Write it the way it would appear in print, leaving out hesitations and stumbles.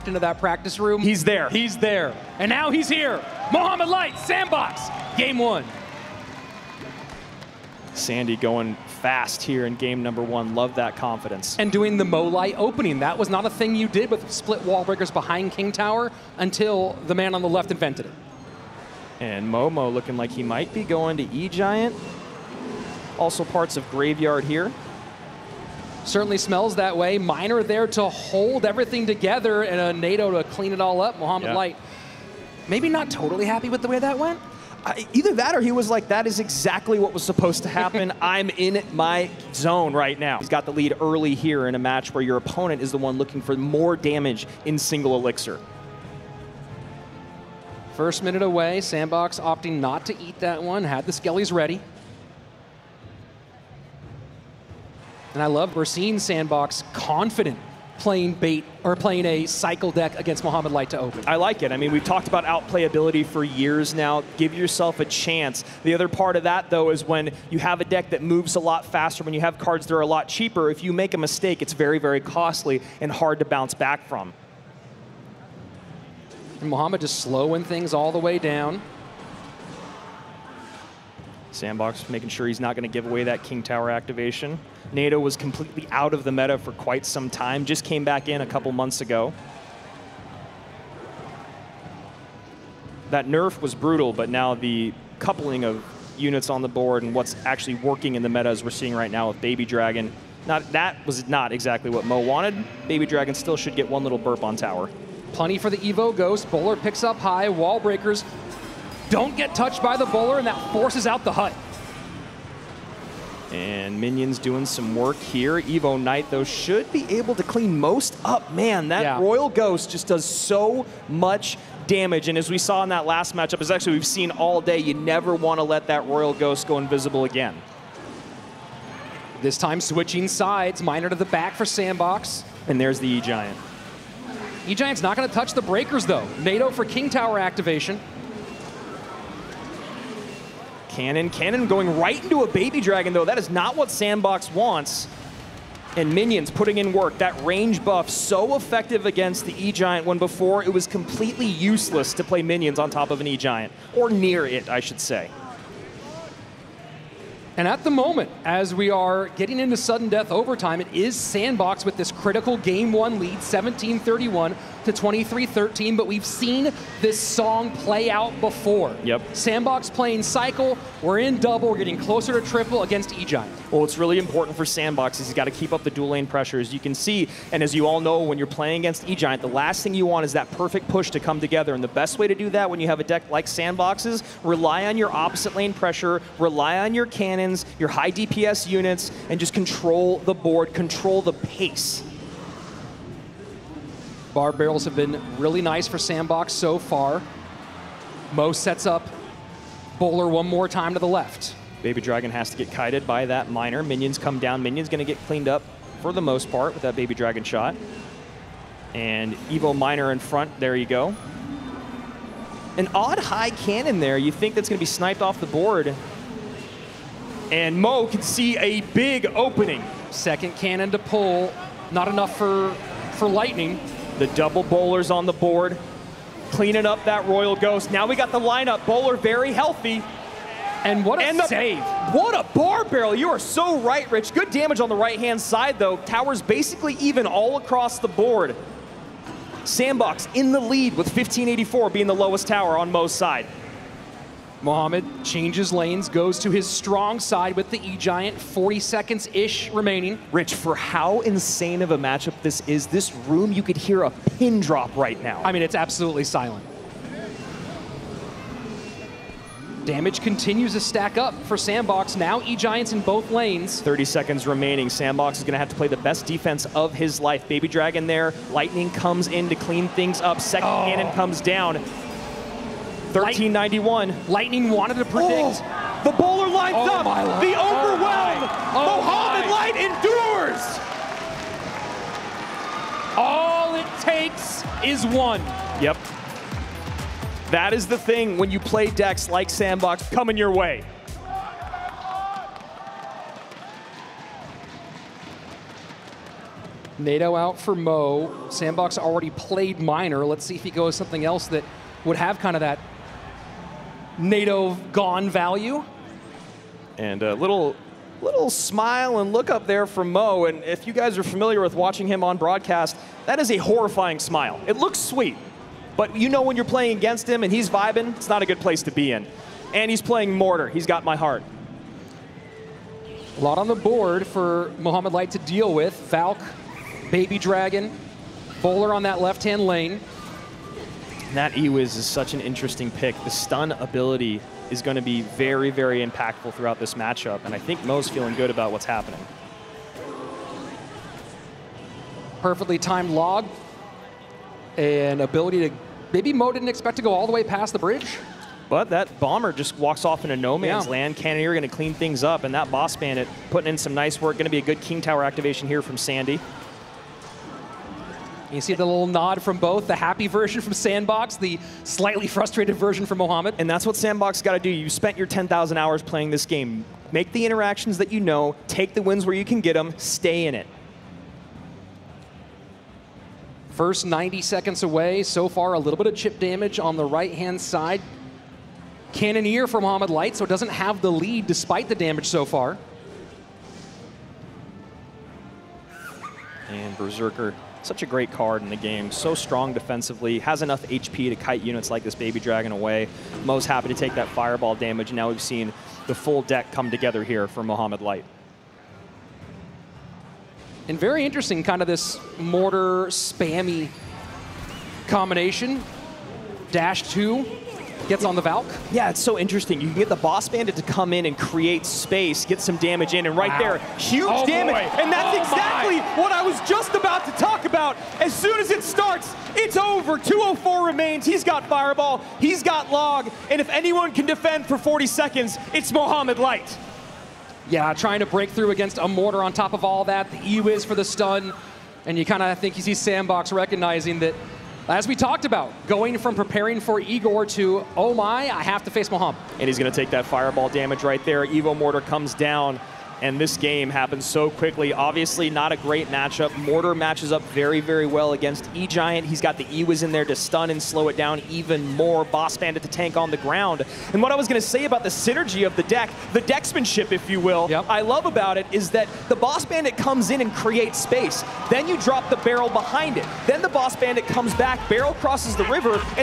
into that practice room. He's there. He's there. And now he's here. Mohamed Light, Sandbox, game 1. Sandy going fast here in game number 1. Love that confidence. And doing the Mo Light opening. That was not a thing you did with split wall breakers behind King Tower until the man on the left invented it. And Momo looking like he might be going to E-Giant. Also parts of Graveyard here. Certainly smells that way. Miner there to hold everything together and a NATO to clean it all up. Mohamed Light, maybe not totally happy with the way that went. Either that or he was like, that is exactly what was supposed to happen. I'm in my zone right now. He's got the lead early here in a match where your opponent is the one looking for more damage in single elixir. First minute away, Sandbox opting not to eat that one, had the skellies ready. And I love we're seeing Sandbox confident playing bait or playing a cycle deck against Mohamed Light to open. I like it. I mean, we've talked about outplayability for years now. Give yourself a chance. The other part of that, though, is when you have a deck that moves a lot faster, when you have cards that are a lot cheaper, if you make a mistake, it's very, very costly and hard to bounce back from. And Mohamed just slowing things all the way down. Sandbox making sure he's not going to give away that King Tower activation. NATO was completely out of the meta for quite some time, just came back in a couple months ago. That nerf was brutal, but now the coupling of units on the board and what's actually working in the meta as we're seeing right now with Baby Dragon, that was not exactly what Mo wanted. Baby Dragon still should get one little burp on tower. Plenty for the Evo Ghost. Bowler picks up high. Wall breakers don't get touched by the bowler, and that forces out the hut. And Minions doing some work here. Evo Knight, though, should be able to clean most up. Man, that Royal Ghost just does so much damage. And as we saw in that last matchup, as actually we've seen all day, you never want to let that Royal Ghost go invisible again. This time switching sides. Miner to the back for Sandbox. And there's the E-Giant. E-Giant's not going to touch the breakers, though. NATO for King Tower activation. Cannon going right into a Baby Dragon, though. That is not what Sandbox wants. And Minions putting in work. That range buff so effective against the E-Giant when before it was completely useless to play Minions on top of an E-Giant. Or near it, I should say. And at the moment, as we are getting into sudden death overtime, it is Sandbox with this critical game 1 lead, 17-31 to 23-13, but we've seen this song play out before. Yep. Sandbox playing cycle, we're in double, we're getting closer to triple against E-Giant. Well, what's really important for Sandbox is he's got to keep up the dual lane pressure. As you can see, and as you all know, when you're playing against E-Giant, the last thing you want is that perfect push to come together, and the best way to do that when you have a deck like Sandbox's, rely on your opposite lane pressure, rely on your cannons, your high DPS units, and just control the board, control the pace. Bar barrels have been really nice for Sandbox so far. Mo sets up Bowler one more time to the left. Baby Dragon has to get kited by that Miner. Minions come down. Minions going to get cleaned up for the most part with that Baby Dragon shot. And Evo Miner in front. There you go. An odd high cannon there. You think that's going to be sniped off the board. And Mo can see a big opening. Second cannon to pull. Not enough for Lightning. The double bowlers on the board, cleaning up that Royal Ghost. Now we got the lineup. Bowler very healthy. And what a save. What a bar barrel. You are so right, Rich. Good damage on the right-hand side, though. Tower's basically even all across the board. Sandbox in the lead with 1584 being the lowest tower on Mo's side. Mohamed changes lanes, goes to his strong side with the E-Giant, 40 seconds-ish remaining. Rich, for how insane of a matchup this is, this room, you could hear a pin drop right now. I mean, it's absolutely silent. Damage continues to stack up for Sandbox. Now E-Giants in both lanes. 30 seconds remaining. Sandbox is going to have to play the best defense of his life. Baby Dragon there. Lightning comes in to clean things up. Second cannon comes down. 1391. Lightning wanted to predict. The bowler lines up. The overwhelm. Mohamed Light endures. All it takes is one. Yep. That is the thing when you play decks like Sandbox coming your way. NATO out for Mo. SANDBOX already played Miner. Let's see if he goes something else that would have kind of that NATO gone value. And a little smile and look up there from Mo. And if you guys are familiar with watching him on broadcast, that is a horrifying smile. It looks sweet, but you know when you're playing against him and he's vibing, it's not a good place to be in. And he's playing Mortar. He's got my heart. A lot on the board for Mohamed Light to deal with. Valk, Baby Dragon, Bowler on that left-hand lane. That Ewiz is such an interesting pick. The stun ability is going to be very, very impactful throughout this matchup, and I think Mo's feeling good about what's happening. Perfectly timed log. An ability to... Maybe Mo didn't expect to go all the way past the bridge. But that Bomber just walks off into no man's land. Cannoneer going to clean things up, and that Boss Bandit putting in some nice work. Going to be a good King Tower activation here from Sandy. You see the little nod from both, the happy version from SANDBOX, the slightly frustrated version from Mohamed. And that's what SANDBOX got to do. You spent your 10,000 hours playing this game. Make the interactions that you know, take the wins where you can get them, stay in it. First 90 seconds away. So far, a little bit of chip damage on the right-hand side. Cannoneer for Mohamed Light, so it doesn't have the lead despite the damage so far. And Berserker, such a great card in the game. So strong defensively, has enough HP to kite units like this Baby Dragon away. Mo's happy to take that fireball damage, and now we've seen the full deck come together here for Mohamed Light. And very interesting, kind of this Mortar spammy combination. Dash 2 gets on the Valk. Yeah, it's so interesting. You can get the Boss Bandit to come in and create space, get some damage in, and right there, huge damage. Boy. And that's exactly what I was just about to talk about. As soon as it starts, it's over. 204 remains. He's got Fireball. He's got Log. And if anyone can defend for 40 seconds, it's Mohamed Light. Yeah, trying to break through against a Mortar on top of all that. The E-Wiz for the stun. And you kind of think you see SANDBOX recognizing that, as we talked about, going from preparing for Igor to, oh my, I have to face Mohamed. And he's going to take that fireball damage right there. Evo Mortar comes down, and this game happens so quickly. Obviously, not a great matchup. Mortar matches up very, very well against E-Giant. He's got the E-Wiz in there to stun and slow it down even more. Boss Bandit to tank on the ground. And what I was going to say about the synergy of the deck, the decksmanship, if you will, I love about it is that the Boss Bandit comes in and creates space. Then you drop the barrel behind it. Then the Boss Bandit comes back, barrel crosses the river, and